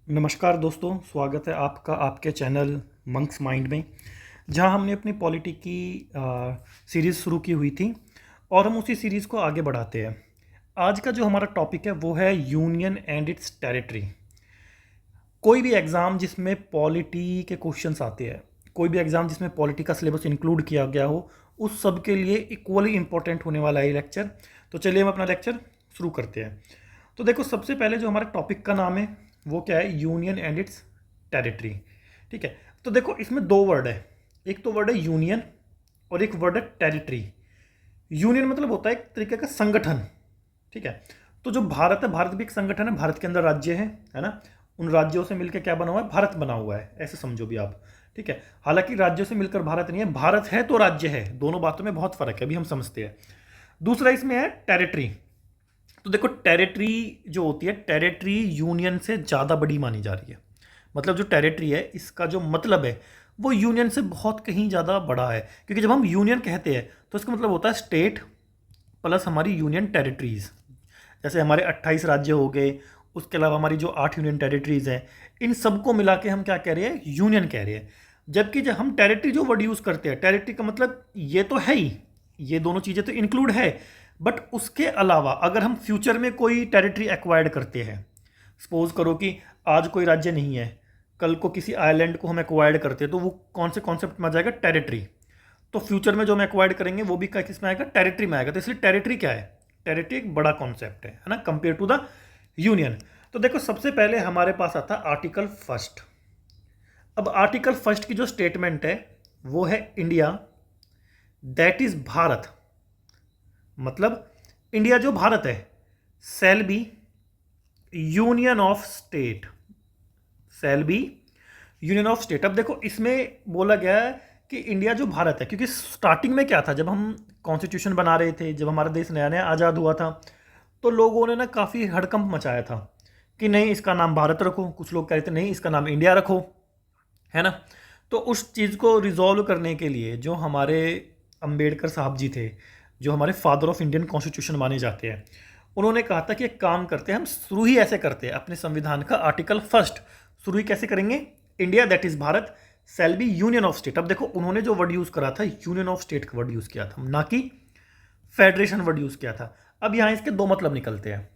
नमस्कार दोस्तों, स्वागत है आपका आपके चैनल मंक्स माइंड में, जहां हमने अपनी पॉलिटी की सीरीज़ शुरू की हुई थी और हम उसी सीरीज़ को आगे बढ़ाते हैं। आज का जो हमारा टॉपिक है वो है यूनियन एंड इट्स टेरिटरी। कोई भी एग्ज़ाम जिसमें पॉलिटी के क्वेश्चंस आते हैं, कोई भी एग्ज़ाम जिसमें पॉलिटी का सिलेबस इंक्लूड किया गया हो, उस सब के लिए इक्वली इम्पोर्टेंट होने वाला है लेक्चर। तो चलिए हम अपना लेक्चर शुरू करते हैं। तो देखो, सबसे पहले जो हमारा टॉपिक का नाम है वो क्या है? Union and it's territory. ठीक है, तो देखो इसमें दो वर्ड है। एक तो वर्ड है यूनियन और एक वर्ड है टेरिटरी। यूनियन मतलब होता है एक तरीके का संगठन। ठीक है, तो जो भारत है, भारत भी एक संगठन है, भारत के अंदर राज्य है ना। उन राज्यों से मिलकर क्या बना हुआ है? भारत बना हुआ है, ऐसे समझो भी आप। ठीक है, हालांकि राज्यों से मिलकर भारत नहीं है, भारत है तो राज्य है, दोनों बातों में बहुत फर्क है, अभी हम समझते हैं। दूसरा इसमें है टेरिटरी। तो देखो, टेरिटरी जो होती है, टेरिटरी यूनियन से ज़्यादा बड़ी मानी जा रही है। मतलब जो टेरिटरी है, इसका जो मतलब है वो यूनियन से बहुत कहीं ज़्यादा बड़ा है। क्योंकि जब हम यूनियन कहते हैं तो इसका मतलब होता है स्टेट प्लस हमारी यूनियन टेरिटरीज़। जैसे हमारे 28 राज्य हो गए, उसके अलावा हमारी जो 8 यूनियन टेरिटरीज़ हैं, इन सबको मिला के हम क्या कह रहे हैं? यूनियन कह रहे हैं। जबकि जब हम टेरिटरी जो वर्ड यूज़ करते हैं, टेरिटरी का मतलब ये तो है ही, ये दोनों चीज़ें तो इंक्लूड है, बट उसके अलावा अगर हम फ्यूचर में कोई टेरिटरी एक्वायर्ड करते हैं, सपोज करो कि आज कोई राज्य नहीं है, कल को किसी आइलैंड को हम एक्वायर्ड करते हैं, तो वो कौन से कॉन्सेप्ट में आ जाएगा? टेरिटरी। तो फ्यूचर में जो हम एक्वायर्ड करेंगे वो भी किस में आएगा? टेरिटरी में आएगा। तो इसलिए टेरिटरी क्या है? टेरिटरी एक बड़ा कॉन्सेप्ट है ना, कंपेयर टू द यूनियन। तो देखो, सबसे पहले हमारे पास आता है आर्टिकल फर्स्ट। अब आर्टिकल फर्स्ट की जो स्टेटमेंट है वो है इंडिया दैट इज भारत। मतलब इंडिया जो भारत है, shall be union of state, shall be union of state. अब देखो, इसमें बोला गया है कि इंडिया जो भारत है, क्योंकि स्टार्टिंग में क्या था, जब हम कॉन्स्टिट्यूशन बना रहे थे, जब हमारा देश नया नया आज़ाद हुआ था, तो लोगों ने ना काफ़ी हड़कंप मचाया था कि नहीं इसका नाम भारत रखो, कुछ लोग कह रहे थे नहीं इसका नाम इंडिया रखो, है ना। तो उस चीज़ को रिजॉल्व करने के लिए जो हमारे अंबेडकर साहब जी थे, जो हमारे फादर ऑफ इंडियन कॉन्स्टिट्यूशन माने जाते हैं, उन्होंने कहा था कि एक काम करते हैं, हम शुरू ही ऐसे करते हैं अपने संविधान का आर्टिकल फर्स्ट शुरू ही कैसे करेंगे? India that is Bharat shall be union of state. अब देखो, उन्होंने जो वर्ड यूज़ करा था, यूनियन ऑफ स्टेट का वर्ड यूज़ किया था, ना कि फेडरेशन वर्ड यूज़ किया था। अब यहाँ इसके दो मतलब निकलते हैं।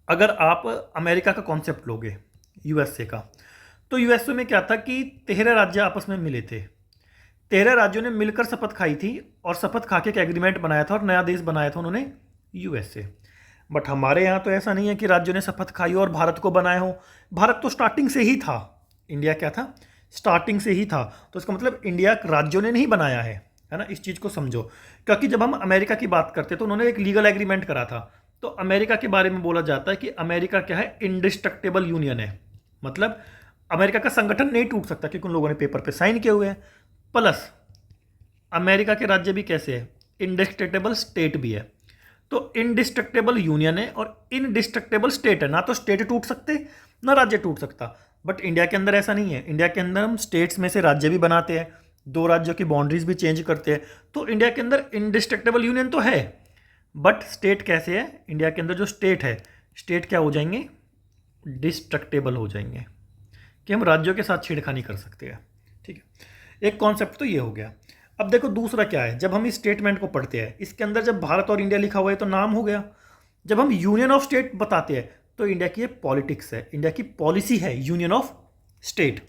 अगर आप अमेरिका का कॉन्सेप्ट लोगे, यूएसए का, तो यूएसए में क्या था कि 13 राज्य आपस में मिले थे, 13 राज्यों ने मिलकर शपथ खाई थी और शपथ खा के एक एग्रीमेंट बनाया था और नया देश बनाया था उन्होंने, यूएसए। बट हमारे यहाँ तो ऐसा नहीं है कि राज्यों ने शपथ खाई और भारत को बनाया हो। भारत तो स्टार्टिंग से ही था। इंडिया क्या था? स्टार्टिंग से ही था। तो इसका मतलब इंडिया राज्यों ने नहीं बनाया है ना। इस चीज़ को समझो, क्योंकि जब हम अमेरिका की बात करते तो उन्होंने एक लीगल एग्रीमेंट करा था। तो अमेरिका के बारे में बोला जाता है कि अमेरिका क्या है? इंडिस्ट्रक्टेबल यूनियन है। मतलब अमेरिका का संगठन नहीं टूट सकता क्योंकि उन लोगों ने पेपर पे साइन किए हुए हैं। प्लस अमेरिका के राज्य भी कैसे है? इंडिस्ट्रक्टेबल स्टेट भी है। तो इनडिस्ट्रक्टेबल यूनियन है और इनडिस्ट्रक्टेबल स्टेट है। ना तो स्टेट टूट सकते, ना राज्य टूट सकता। बट इंडिया के अंदर ऐसा नहीं है। इंडिया के अंदर हम स्टेट्स में से राज्य भी बनाते हैं, दो राज्यों की बाउंड्रीज भी चेंज करते हैं। तो इंडिया के अंदर इनडिस्ट्रक्टेबल यूनियन तो है, बट स्टेट कैसे है? इंडिया के अंदर जो स्टेट है, स्टेट क्या हो जाएंगे? डिस्ट्रक्टेबल हो जाएंगे, कि हम राज्यों के साथ छेड़खानी कर सकते हैं। ठीक है, एक कॉन्सेप्ट तो ये हो गया। अब देखो दूसरा क्या है, जब हम इस स्टेटमेंट को पढ़ते हैं, इसके अंदर जब भारत और इंडिया लिखा हुआ है तो नाम हो गया। जब हम यूनियन ऑफ स्टेट बताते हैं तो इंडिया की ये पॉलिटिक्स है, इंडिया की पॉलिसी है यूनियन ऑफ स्टेट।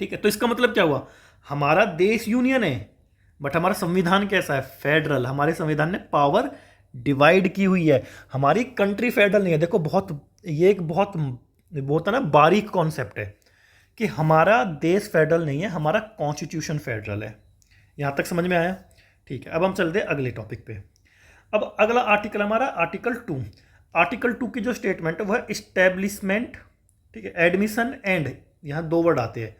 ठीक है, तो इसका मतलब क्या हुआ? हमारा देश यूनियन है, बट हमारा संविधान कैसा है? फेडरल। हमारे संविधान ने पावर डिवाइड की हुई है। हमारी कंट्री फेडरल नहीं है। देखो, ये एक बहुत होता ना बारीक कॉन्सेप्ट है कि हमारा देश फेडरल नहीं है, हमारा कॉन्स्टिट्यूशन फेडरल है। यहाँ तक समझ में आया? ठीक है, अब हम चलते हैं अगले टॉपिक पे। अब अगला आर्टिकल हमारा आर्टिकल 2। आर्टिकल 2 की जो स्टेटमेंट है वह इस्टेब्लिशमेंट, ठीक है, एडमिशन एंड, यहाँ दो वर्ड आते हैं,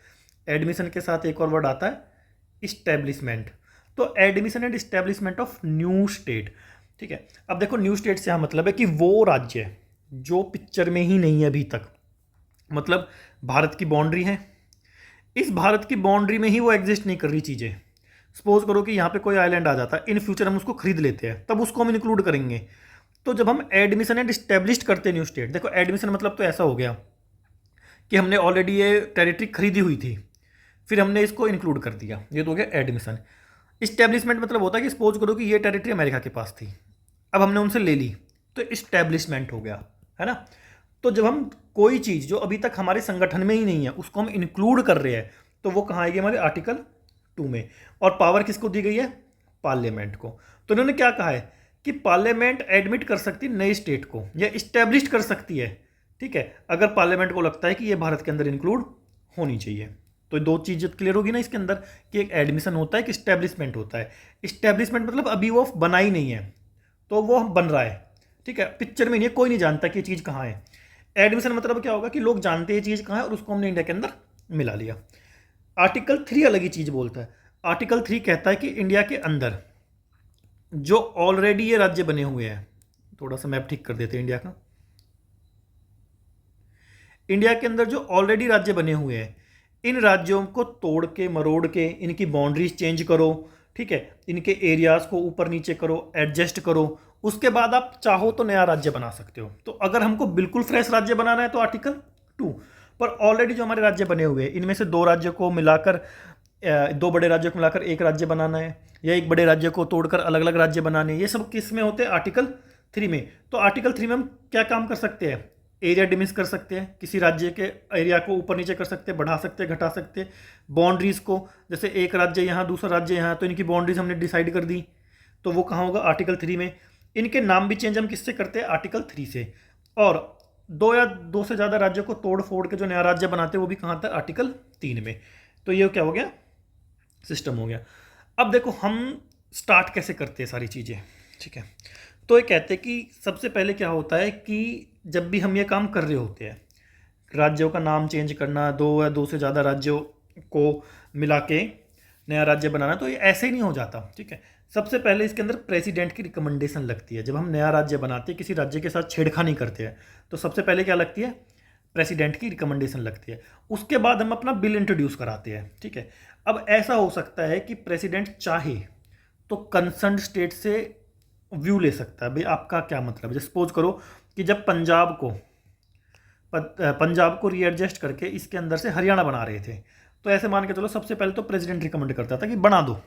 एडमिशन के साथ एक और वर्ड आता है इस्टेब्लिशमेंट। तो admission and establishment of new state. ठीक है, अब देखो न्यू स्टेट से यहाँ मतलब है कि वो राज्य जो पिक्चर में ही नहीं है अभी तक। मतलब भारत की बाउंड्री है, इस भारत की बाउंड्री में ही वो एग्जिस्ट नहीं कर रही चीज़ें। सपोज करो कि यहाँ पे कोई आइलैंड आ जाता है, इन फ्यूचर हम उसको खरीद लेते हैं, तब उसको हम इंक्लूड करेंगे। तो जब हम एडमिशन एंड इस्टेब्लिश करते हैं न्यू स्टेट, देखो एडमिशन मतलब तो ऐसा हो गया कि हमने ऑलरेडी ये टेरिटरी खरीदी हुई थी, फिर हमने इसको इंक्लूड कर दिया, ये तो हो गया एडमिशन। इस्टेब्लिशमेंट मतलब होता है कि सपोज करो कि ये टेरिटरी अमेरिका के पास थी, अब हमने उनसे ले ली, तो इस्टेब्लिशमेंट हो गया, है ना। तो जब हम कोई चीज़ जो अभी तक हमारे संगठन में ही नहीं है उसको हम इंक्लूड कर रहे हैं, तो वो कहाँ आएगी, हमारे आर्टिकल 2 में। और पावर किसको दी गई है, पार्लियामेंट को। तो इन्होंने क्या कहा है कि पार्लियामेंट एडमिट कर सकती है नई स्टेट को या इस्टेब्लिश कर सकती है, ठीक है, अगर पार्लियामेंट को लगता है कि ये भारत के अंदर इंक्लूड होनी चाहिए। तो दो चीज़ें क्लियर होगी ना इसके अंदर, कि एक एडमिशन होता है, एक इस्टेब्लिशमेंट होता है। इस्टेब्लिशमेंट मतलब अभी वो बना ही नहीं है, तो वो बन रहा है, ठीक है, पिक्चर में नहीं है, कोई नहीं जानता कि ये चीज़ कहाँ है। एडमिशन मतलब क्या होगा कि लोग जानते हैं चीज़ कहाँ है और उसको हमने इंडिया के अंदर मिला लिया। आर्टिकल 3 अलग ही चीज़ बोलता है। आर्टिकल 3 कहता है कि इंडिया के अंदर जो ऑलरेडी ये राज्य बने हुए हैं, थोड़ा सा मैप ठीक कर देते हैं इंडिया का। इंडिया के अंदर जो ऑलरेडी राज्य बने हुए हैं, इन राज्यों को तोड़ के मरोड़ के इनकी बाउंड्रीज चेंज करो, ठीक है, इनके एरियाज को ऊपर नीचे करो, एडजस्ट करो, उसके बाद आप चाहो तो नया राज्य बना सकते हो। तो अगर हमको बिल्कुल फ्रेश राज्य बनाना है तो आर्टिकल 2, पर ऑलरेडी जो हमारे राज्य बने हुए हैं इनमें से दो राज्यों को मिलाकर, दो बड़े राज्यों को मिलाकर एक राज्य बनाना है, या एक बड़े राज्य को तोड़कर अलग अलग राज्य बनाने हैं, ये सब किस में होते हैं, आर्टिकल 3 में। तो आर्टिकल 3 में हम क्या काम कर सकते हैं, एरिया डिमिस कर सकते हैं, किसी राज्य के एरिया को ऊपर नीचे कर सकते हैं, बढ़ा सकते हैं, घटा सकते हैं। बाउंड्रीज को, जैसे एक राज्य यहाँ दूसरा राज्य यहाँ, तो इनकी बाउंड्रीज हमने डिसाइड कर दी, तो वो कहाँ होगा, आर्टिकल 3 में। इनके नाम भी चेंज हम किससे करते हैं, आर्टिकल 3 से। और दो या दो से ज़्यादा राज्यों को तोड़ फोड़ के जो नया राज्य बनाते हैं वो भी कहाँ था, आर्टिकल 3 में। तो ये क्या हो गया, सिस्टम हो गया। अब देखो हम स्टार्ट कैसे करते हैं सारी चीज़ें, ठीक है। तो ये कहते हैं कि सबसे पहले क्या होता है कि जब भी हम ये काम कर रहे होते हैं, राज्यों का नाम चेंज करना, दो या दो से ज़्यादा राज्यों को मिला के नया राज्य बनाना, तो ये ऐसे ही नहीं हो जाता, ठीक है। सबसे पहले इसके अंदर प्रेसिडेंट की रिकमेंडेशन लगती है। जब हम नया राज्य बनाते हैं, किसी राज्य के साथ छेड़खानी करते हैं, तो सबसे पहले क्या लगती है, प्रेसिडेंट की रिकमेंडेशन लगती है। उसके बाद हम अपना बिल इंट्रोड्यूस कराते हैं, ठीक है। अब ऐसा हो सकता है कि प्रेसिडेंट चाहे तो कंसर्न स्टेट से व्यू ले सकता है, भाई आपका क्या मतलब है। सपोज करो कि जब पंजाब को रीएडजस्ट करके इसके अंदर से हरियाणा बना रहे थे, तो ऐसे मान के चलो सबसे पहले तो प्रेसिडेंट रिकमेंड करता था कि बना दो,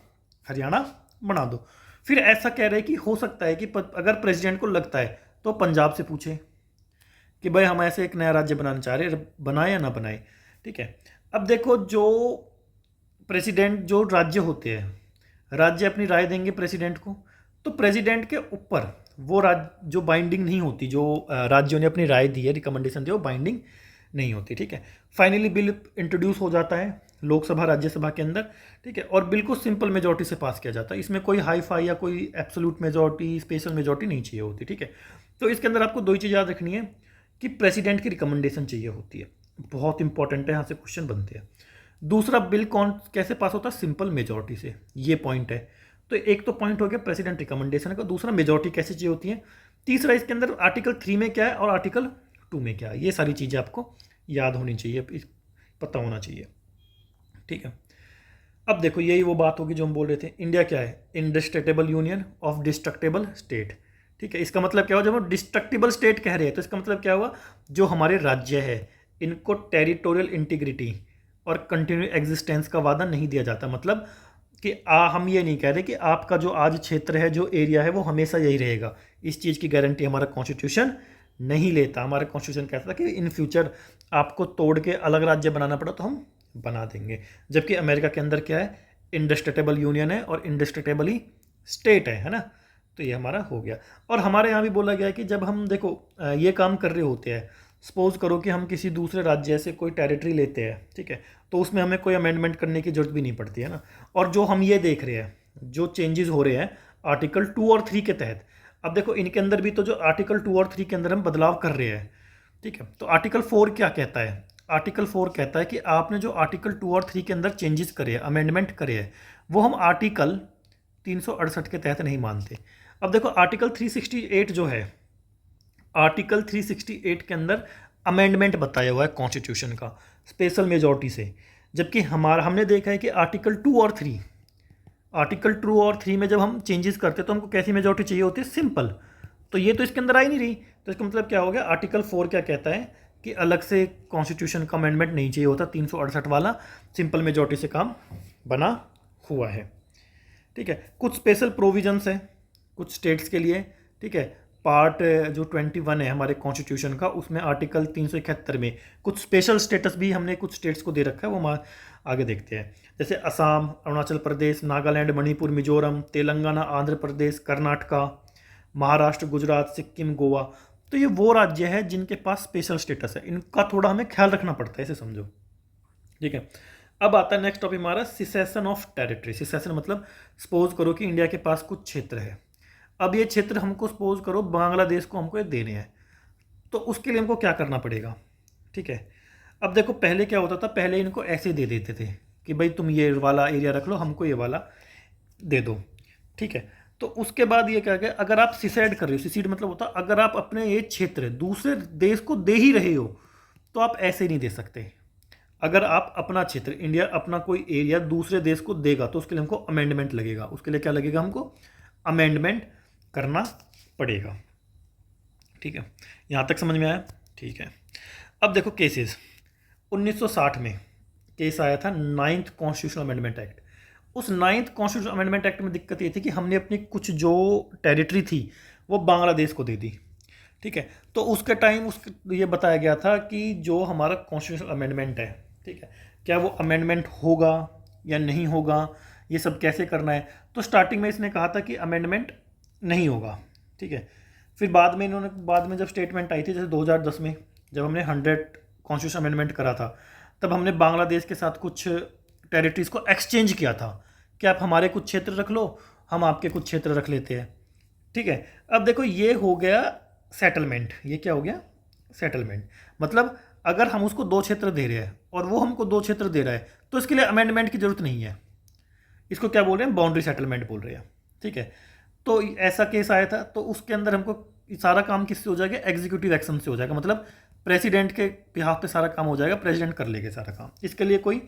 हरियाणा बना दो। फिर ऐसा कह रहे कि हो सकता है कि अगर प्रेसिडेंट को लगता है तो पंजाब से पूछे कि भाई हम ऐसे एक नया राज्य बनाना चाह रहे, बनाए या ना बनाए, ठीक है। अब देखो जो प्रेसिडेंट, जो राज्य होते हैं, राज्य अपनी राय देंगे प्रेसिडेंट को, तो प्रेसिडेंट के ऊपर वो राज्य जो बाइंडिंग नहीं होती, जो राज्यों ने अपनी राय दी है, रिकमेंडेशन दी है, वो बाइंडिंग नहीं होती, ठीक है। फाइनली बिल इंट्रोड्यूस हो जाता है लोकसभा राज्यसभा के अंदर, ठीक है, और बिल्कुल सिंपल मेजॉरिटी से पास किया जाता है। इसमें कोई हाई फाई या कोई एब्सोल्यूट मेजॉरिटी, स्पेशल मेजॉरिटी नहीं चाहिए होती, ठीक है। तो इसके अंदर आपको दो ही चीज़ याद रखनी है कि प्रेसिडेंट की रिकमेंडेशन चाहिए होती है, बहुत इंपॉर्टेंट है, यहाँ से क्वेश्चन बनते हैं। दूसरा, बिल कौन कैसे पास होता है, सिंपल मेजॉरिटी से, ये पॉइंट है। तो एक तो पॉइंट हो गया प्रेसिडेंट रिकमेंडेशन का, दूसरा मेजॉरिटी कैसे चाहिए होती है, तीसरा इसके अंदर आर्टिकल 3 में क्या है और आर्टिकल 2 में क्या है, ये सारी चीज़ें आपको याद होनी चाहिए, पता होना चाहिए, ठीक है। अब देखो यही वो बात होगी जो हम बोल रहे थे, इंडिया क्या है, indestructible union of destructible state, ठीक है। इसका मतलब क्या हुआ, जब हम डिस्ट्रक्टेबल स्टेट कह रहे हैं तो इसका मतलब क्या हुआ, जो हमारे राज्य है इनको टेरिटोरियल इंटीग्रिटी और कंटिन्यू एग्जिस्टेंस का वादा नहीं दिया जाता। मतलब कि हम ये नहीं कह रहे कि आपका जो आज क्षेत्र है, जो एरिया है, वो हमेशा यही रहेगा, इस चीज़ की गारंटी हमारा कॉन्स्टिट्यूशन नहीं लेता। हमारा कॉन्स्टिट्यूशन कहता था कि इन फ्यूचर आपको तोड़ के अलग राज्य बनाना पड़ा तो हम बना देंगे। जबकि अमेरिका के अंदर क्या है, इंडिस्ट्रक्टेबल यूनियन है और इंडिस्ट्रक्टेबल ही स्टेट है ना। तो ये हमारा हो गया। और हमारे यहाँ भी बोला गया है कि जब हम देखो ये काम कर रहे होते हैं, सपोज करो कि हम किसी दूसरे राज्य से कोई टेरिटरी लेते हैं, ठीक है, तो उसमें हमें कोई अमेंडमेंट करने की जरूरत भी नहीं पड़ती है ना। और जो हम ये देख रहे हैं, जो चेंजेस हो रहे हैं आर्टिकल 2 और 3 के तहत, अब देखो इनके अंदर भी तो जो आर्टिकल 2 और 3 के अंदर हम बदलाव कर रहे हैं, ठीक है। तो आर्टिकल 4 क्या कहता है, आर्टिकल 4 कहता है कि आपने जो आर्टिकल 2 और 3 के अंदर चेंजेस करे हैं, अमेंडमेंट करे हैं, वो हम आर्टिकल 368 के तहत नहीं मानते। अब देखो आर्टिकल 368 जो है, आर्टिकल 368 के अंदर अमेंडमेंट बताया हुआ है कॉन्स्टिट्यूशन का स्पेशल मेजॉरिटी से, जबकि हमने देखा है कि आर्टिकल 2 और 3, आर्टिकल 2 और 3 में जब हम चेंजेस करते हैं तो हमको कैसी मेजॉरिटी चाहिए होती है, सिंपल। तो ये तो इसके अंदर आ ही नहीं रही। तो इसका मतलब क्या हो गया, आर्टिकल 4 क्या कहता है कि अलग से कॉन्स्टिट्यूशन का अमेंडमेंट नहीं चाहिए होता, 368 वाला सिंपल मेजॉरिटी से काम बना हुआ है। ठीक है, कुछ स्पेशल प्रोविजंस हैं कुछ स्टेट्स के लिए। ठीक है, पार्ट जो 21 है हमारे कॉन्स्टिट्यूशन का, उसमें आर्टिकल 371 में कुछ स्पेशल स्टेटस भी हमने कुछ स्टेट्स को दे रखा है, वो हम आगे देखते हैं। जैसे असम, अरुणाचल प्रदेश, नागालैंड, मणिपुर, मिजोरम, तेलंगाना, आंध्र प्रदेश, कर्नाटका, महाराष्ट्र, गुजरात, सिक्किम, गोवा। तो ये वो राज्य है जिनके पास स्पेशल स्टेटस है, इनका थोड़ा हमें ख्याल रखना पड़ता है, इसे समझो। ठीक है, अब आता है नेक्स्ट टॉपिक हमारा सिसेशन ऑफ टेरिटरी। सिसेशन मतलब सपोज करो कि इंडिया के पास कुछ क्षेत्र है, अब ये क्षेत्र हमको सपोज करो बांग्लादेश को हमको ये देने हैं, तो उसके लिए हमको क्या करना पड़ेगा। ठीक है, अब देखो पहले क्या होता था, पहले इनको ऐसे दे देते थे कि भाई तुम ये वाला एरिया रख लो, हमको ये वाला दे दो। ठीक है, तो उसके बाद ये क्या गया, अगर आप सिसेड कर रहे हो, सिसीड मतलब होता अगर आप अपने ये क्षेत्र दूसरे देश को दे ही रहे हो तो आप ऐसे नहीं दे सकते। अगर आप अपना क्षेत्र, इंडिया अपना कोई एरिया दूसरे देश को देगा तो उसके लिए हमको अमेंडमेंट लगेगा। उसके लिए क्या लगेगा, हमको अमेंडमेंट करना पड़ेगा। ठीक है, यहाँ तक समझ में आया। ठीक है, अब देखो केसेस। 1960 में केस आया था 9th कॉन्स्टिट्यूशनल अमेंडमेंट एक्ट। उस 9th कॉन्स्टिट्यूशनल अमेंडमेंट एक्ट में दिक्कत ये थी कि हमने अपनी कुछ जो टेरिटरी थी वो बांग्लादेश को दे दी। ठीक है, तो उसके टाइम ये बताया गया था कि जो हमारा कॉन्स्टिट्यूशनल अमेंडमेंट है, ठीक है, क्या वो अमेंडमेंट होगा या नहीं होगा, ये सब कैसे करना है। तो स्टार्टिंग में इसने कहा था कि अमेंडमेंट नहीं होगा। ठीक है, फिर बाद में जब स्टेटमेंट आई थी, जैसे 2010 में जब हमने 100 कॉन्स्टिट्यूशन अमेंडमेंट करा था, तब हमने बांग्लादेश के साथ कुछ टेरिटरीज को एक्सचेंज किया था कि आप हमारे कुछ क्षेत्र रख लो, हम आपके कुछ क्षेत्र रख लेते हैं। ठीक है, अब देखो ये हो गया सेटलमेंट। ये क्या हो गया, सेटलमेंट। मतलब अगर हम उसको 2 क्षेत्र दे रहे हैं और वो हमको 2 क्षेत्र दे रहा है तो इसके लिए अमेंडमेंट की जरूरत नहीं है। इसको क्या बोल रहे हैं, बाउंड्री सेटलमेंट बोल रहे हैं। ठीक है, तो ऐसा केस आया था, तो उसके अंदर हमको सारा काम किससे हो जाएगा, एग्जीक्यूटिव एक्शन से हो जाएगा। मतलब प्रेसिडेंट के बिहाफ पे सारा काम हो जाएगा, प्रेसिडेंट कर लेगा सारा काम, इसके लिए कोई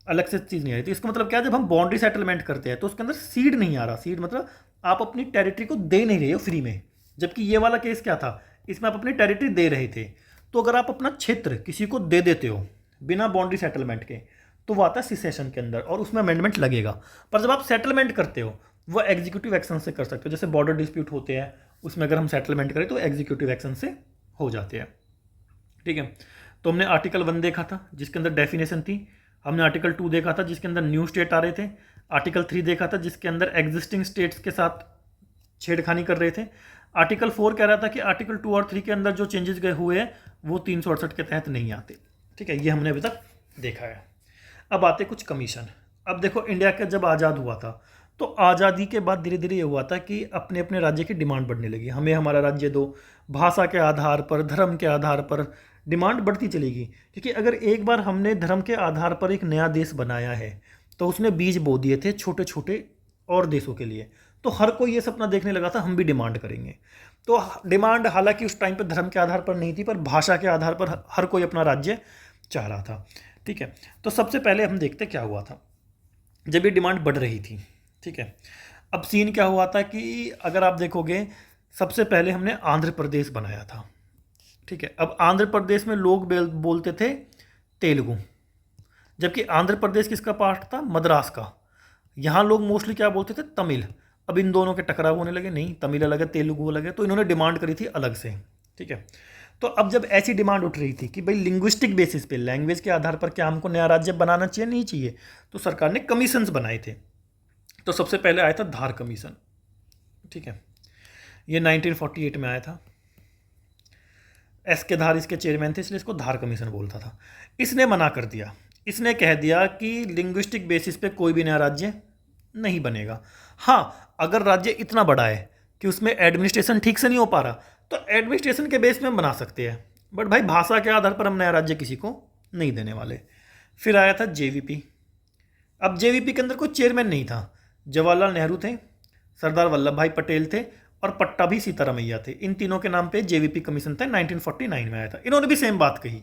अलग से चीज़ नहीं आई। तो इसका मतलब क्या है, जब हम बाउंड्री सेटलमेंट करते हैं तो उसके अंदर सीड नहीं आ रहा। सीड मतलब आप अपनी टेरिटरी को दे नहीं रहे हो फ्री में, जबकि ये वाला केस क्या था, इसमें आप अपनी टेरिटरी दे रहे थे। तो अगर आप अपना क्षेत्र किसी को दे देते हो बिना बाउंड्री सेटलमेंट के तो वो आता है सिसेशन के अंदर और उसमें अमेंडमेंट लगेगा। पर जब आप सेटलमेंट करते हो वो एग्जीक्यूटिव एक्शन से कर सकते हो। जैसे बॉर्डर डिस्प्यूट होते हैं, उसमें अगर हम सेटलमेंट करें तो एग्जीक्यूटिव एक्शन से हो जाते हैं। ठीक है, तो हमने आर्टिकल 1 देखा था जिसके अंदर डेफिनेशन थी, हमने आर्टिकल 2 देखा था जिसके अंदर न्यू स्टेट आ रहे थे, आर्टिकल 3 देखा था जिसके अंदर एग्जिस्टिंग स्टेट्स के साथ छेड़खानी कर रहे थे, आर्टिकल 4 कह रहा था कि आर्टिकल 2 और 3 के अंदर जो चेंजेस गए हुए हैं वो 368 के तहत नहीं आते। ठीक है, ये हमने अभी तक देखा है। अब आते कुछ कमीशन। अब देखो इंडिया का जब आज़ाद हुआ था तो आज़ादी के बाद धीरे धीरे ये हुआ था कि अपने अपने राज्य की डिमांड बढ़ने लगी, हमें हमारा राज्य दो। भाषा के आधार पर, धर्म के आधार पर डिमांड बढ़ती चलेगी, क्योंकि अगर एक बार हमने धर्म के आधार पर एक नया देश बनाया है तो उसने बीज बो दिए थे छोटे छोटे और देशों के लिए। तो हर कोई ये सपना देखने लगा था हम भी डिमांड करेंगे। तो डिमांड हालांकि उस टाइम पर धर्म के आधार पर नहीं थी, पर भाषा के आधार पर हर कोई अपना राज्य चाह रहा था। ठीक है, तो सबसे पहले हम देखते क्या हुआ था जब ये डिमांड बढ़ रही थी। ठीक है, अब सीन क्या हुआ था कि अगर आप देखोगे सबसे पहले हमने आंध्र प्रदेश बनाया था। ठीक है, अब आंध्र प्रदेश में लोग बोलते थे तेलुगु, जबकि आंध्र प्रदेश किसका पार्ट था, मद्रास का। यहाँ लोग मोस्टली क्या बोलते थे, तमिल। अब इन दोनों के टकराव होने लगे, नहीं तमिल अलग है तेलुगु अलग है, तो इन्होंने डिमांड करी थी अलग से। ठीक है, तो अब जब ऐसी डिमांड उठ रही थी कि भाई लिंग्विस्टिक बेसिस पे, लैंग्वेज के आधार पर क्या हमको नया राज्य बनाना चाहिए नहीं चाहिए, तो सरकार ने कमीशंस बनाए थे। तो सबसे पहले आया था धार कमीशन। ठीक है, ये 1948 में आया था। एस के धार इसके चेयरमैन थे, इसलिए इसको धार कमीशन बोलता था। इसने मना कर दिया, इसने कह दिया कि लिंग्विस्टिक बेसिस पे कोई भी नया राज्य नहीं बनेगा। हाँ, अगर राज्य इतना बड़ा है कि उसमें एडमिनिस्ट्रेशन ठीक से नहीं हो पा रहा तो एडमिनिस्ट्रेशन के बेस में हम बना सकते हैं, बट भाई भाषा के आधार पर हम नया राज्य किसी को नहीं देने वाले। फिर आया था जेवीपी। अब जेवीपी के अंदर कोई चेयरमैन नहीं था, जवाहरलाल नेहरू थे, सरदार वल्लभ भाई पटेल थे और पट्टाभी सीतारामैया थे। इन तीनों के नाम पे जेवीपी कमीशन था, 1949 में आया था। इन्होंने भी सेम बात कही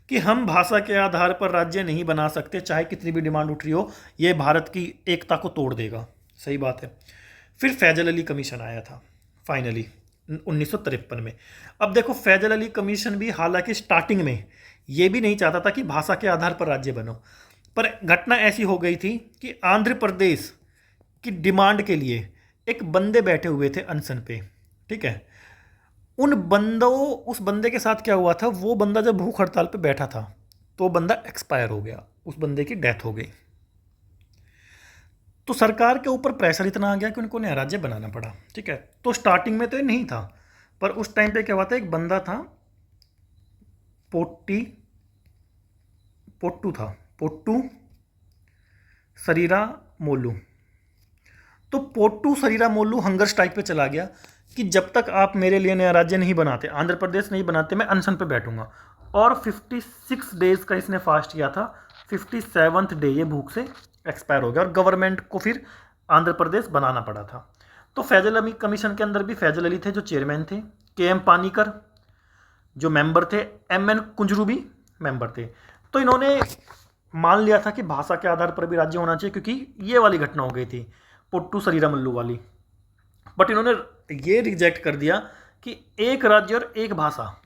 कि हम भाषा के आधार पर राज्य नहीं बना सकते, चाहे कितनी भी डिमांड उठ रही हो, ये भारत की एकता को तोड़ देगा। सही बात है। फिर फैजल अली कमीशन आया था फाइनली 1953 में। अब देखो फैजल अली कमीशन भी हालांकि स्टार्टिंग में ये भी नहीं चाहता था कि भाषा के आधार पर राज्य बनो, पर घटना ऐसी हो गई थी कि आंध्र प्रदेश की डिमांड के लिए एक बंदे बैठे हुए थे अनशन पे, ठीक है। उस बंदे के साथ क्या हुआ था, वो बंदा जब भूख हड़ताल पे बैठा था तो बंदा एक्सपायर हो गया, उस बंदे की डेथ हो गई। तो सरकार के ऊपर प्रेशर इतना आ गया कि उनको नया राज्य बनाना पड़ा, ठीक है। तो स्टार्टिंग में तो ये नहीं था, पर उस टाइम पे क्या हुआ था, एक बंदा था पोट्टू सरीरा मोलू। तो पोट्टू सरीरा मोलू हंगर स्ट्राइक पे चला गया कि जब तक आप मेरे लिए नया राज्य नहीं बनाते, आंध्र प्रदेश नहीं बनाते, मैं अनशन पे बैठूंगा। और 56 डेज का इसने फास्ट किया था, 57th डे ये भूख से एक्सपायर हो गया और गवर्नमेंट को फिर आंध्र प्रदेश बनाना पड़ा था। तो फैजल अली कमीशन के अंदर भी फैजल अली थे जो चेयरमैन थे, KM पानीकर जो मेंबर थे, MN कुंजरू भी मेंबर थे। तो इन्होंने मान लिया था कि भाषा के आधार पर भी राज्य होना चाहिए, क्योंकि ये वाली घटना हो गई थी पोट्टू सरीरा मल्लू वाली। बट इन्होंने ये रिजेक्ट कर दिया कि एक राज्य और एक भाषा।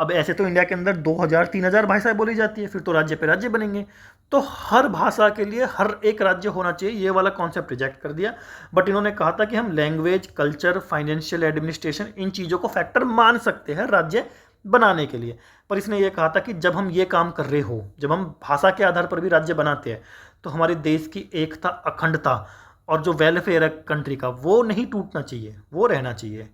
अब ऐसे तो इंडिया के अंदर 2000-3000 भाषाएं बोली जाती है, फिर तो राज्य पे राज्य बनेंगे, तो हर भाषा के लिए हर एक राज्य होना चाहिए, ये वाला कॉन्सेप्ट रिजेक्ट कर दिया। बट इन्होंने कहा था कि हम लैंग्वेज, कल्चर, फाइनेंशियल एडमिनिस्ट्रेशन, इन चीज़ों को फैक्टर मान सकते हैं राज्य बनाने के लिए। पर इसने ये कहा था कि जब हम ये काम कर रहे हो, जब हम भाषा के आधार पर भी राज्य बनाते हैं, तो हमारे देश की एकता, अखंडता और जो वेलफेयर है कंट्री का, वो नहीं टूटना चाहिए, वो रहना चाहिए,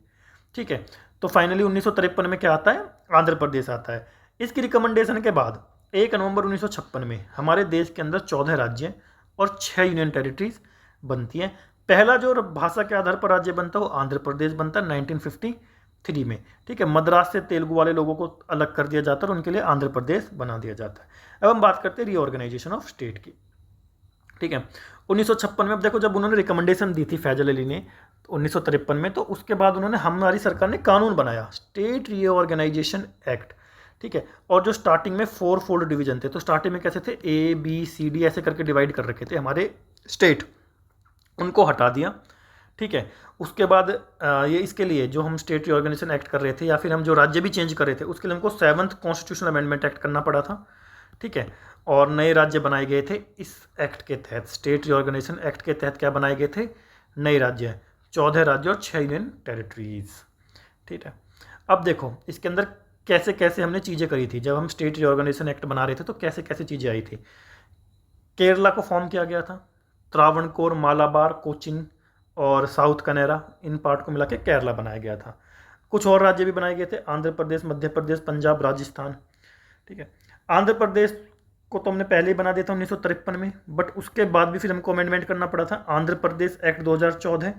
ठीक है। तो फाइनली 1953 में क्या आता है, आंध्र प्रदेश आता है। इसकी रिकमेंडेशन के बाद 1 नवंबर 1956 में हमारे देश के अंदर 14 राज्य और 6 यूनियन टेरिटरीज बनती हैं। पहला जो भाषा के आधार पर राज्य बनता है वो आंध्र प्रदेश बनता है 1953 में, ठीक है। मद्रास से तेलुगु वाले लोगों को अलग कर दिया जाता है और उनके लिए आंध्र प्रदेश बना दिया जाता है। अब हम बात करते हैं रीऑर्गेनाइजेशन ऑफ स्टेट की, ठीक है। 1956 में अब देखो, जब उन्होंने रिकमेंडेशन दी थी फैजल अली ने 1953 में, तो उसके बाद उन्होंने, हमारी सरकार ने कानून बनाया, स्टेट रीऑर्गेनाइजेशन एक्ट, ठीक है। और जो स्टार्टिंग में 4 फोल्ड डिवीजन थे, तो स्टार्टिंग में कैसे थे, ABCD ऐसे करके डिवाइड कर रखे थे हमारे स्टेट, उनको हटा दिया, ठीक है। उसके बाद ये इसके लिए जो हम स्टेट रीऑर्गेनाइजेशन एक्ट कर रहे थे, या फिर हम जो राज्य भी चेंज कर रहे थे, उसके लिए हमको 7th कॉन्स्टिट्यूशनल अमेंडमेंट एक्ट करना पड़ा था, ठीक है। और नए राज्य बनाए गए थे इस एक्ट के तहत, स्टेट रीऑर्गेनाइजेशन एक्ट के तहत क्या बनाए गए थे, नए राज्य, 14 राज्य और 6 यूनियन टेरिटरीज, ठीक है। अब देखो इसके अंदर कैसे कैसे हमने चीज़ें करी थी, जब हम स्टेट रीऑर्गेनाइजेशन एक्ट बना रहे थे तो कैसे कैसे चीज़ें आई थी। केरला को फॉर्म किया गया था, त्रावणकोर, मालाबार, कोचिन और साउथ कनेरा, इन पार्ट को मिला के केरला बनाया गया था। कुछ और राज्य भी बनाए गए थे, आंध्र प्रदेश, मध्य प्रदेश, पंजाब, राजस्थान, ठीक है। आंध्र प्रदेश को तो हमने पहले ही बना दिया था 1953 में, बट उसके बाद भी फिर हमको अमेंडमेंट करना पड़ा था, आंध्र प्रदेश एक्ट 2014,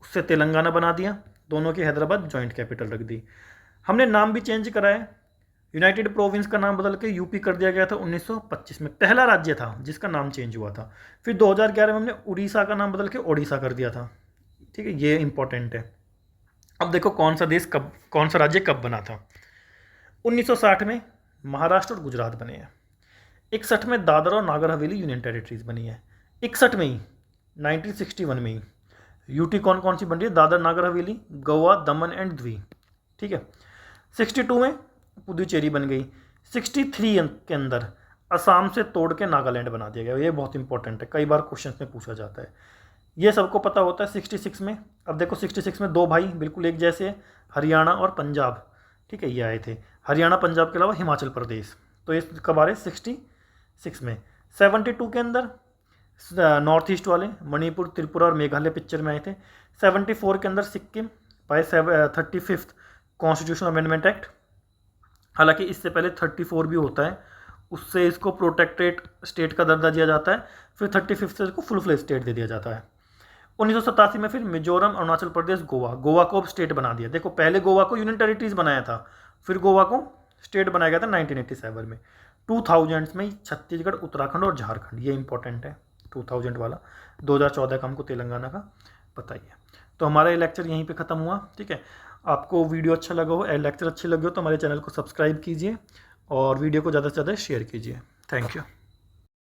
उससे तेलंगाना बना दिया, दोनों की हैदराबाद जॉइंट कैपिटल रख दी। हमने नाम भी चेंज कराया, यूनाइटेड प्रोविंस का नाम बदल के यूपी कर दिया गया था 1925 में, पहला राज्य था जिसका नाम चेंज हुआ था। फिर 2011 में हमने उड़ीसा का नाम बदल के ओडिशा कर दिया था, ठीक है, ये इंपॉर्टेंट है। अब देखो कौन सा राज्य कब बना था। 1960 में महाराष्ट्र और गुजरात बने हैं, 61 में दादरा और नागर हवेली यूनियन टेरिटरीज बनी है, 61 में ही, 1961 में ही यूटी कौन कौन सी बन रही है, दादर नागर हवेली, गोवा, दमन एंड द्वीप, ठीक है। 62 में पुदुचेरी बन गई, 63 के अंदर असम से तोड़ के नागालैंड बना दिया गया, ये बहुत इंपॉर्टेंट है, कई बार क्वेश्चन में पूछा जाता है, ये सबको पता होता है। 66 में, अब देखो 66 में 2 भाई बिल्कुल एक जैसे, हरियाणा और पंजाब, ठीक है, ये आए थे, हरियाणा पंजाब के अलावा हिमाचल प्रदेश, तो ये कब आ रहे 66 में। 72 के अंदर नॉर्थ ईस्ट वाले मणिपुर, त्रिपुरा और मेघालय पिक्चर में आए थे। 74 के अंदर Sikkim by 35th constitutional amendment act, हालांकि इससे पहले 34 भी होता है, उससे इसको प्रोटेक्टेड स्टेट का दर्जा दिया जाता है, फिर 35th से इसको फुल फ्लेज स्टेट दे दिया जाता है। 1987 में फिर मिजोरम, अरुणाचल प्रदेश, गोवा को अब स्टेट बना दिया। देखो पहले गोवा को यूनियन टेरिटरीज बनाया था, फिर गोवा को स्टेट बनाया गया था 1987 में। 2000 में छत्तीसगढ़, उत्तराखंड और झारखंड, ये इंपॉर्टेंट है 2000 वाला। 2014 का हमको तेलंगाना का पता ही है। तो हमारा ये लेक्चर यहीं पे ख़त्म हुआ, ठीक है। आपको वीडियो अच्छा लगा हो, लेक्चर अच्छे लगे हो तो हमारे चैनल को सब्सक्राइब कीजिए और वीडियो को ज़्यादा से ज़्यादा शेयर कीजिए। Thank you.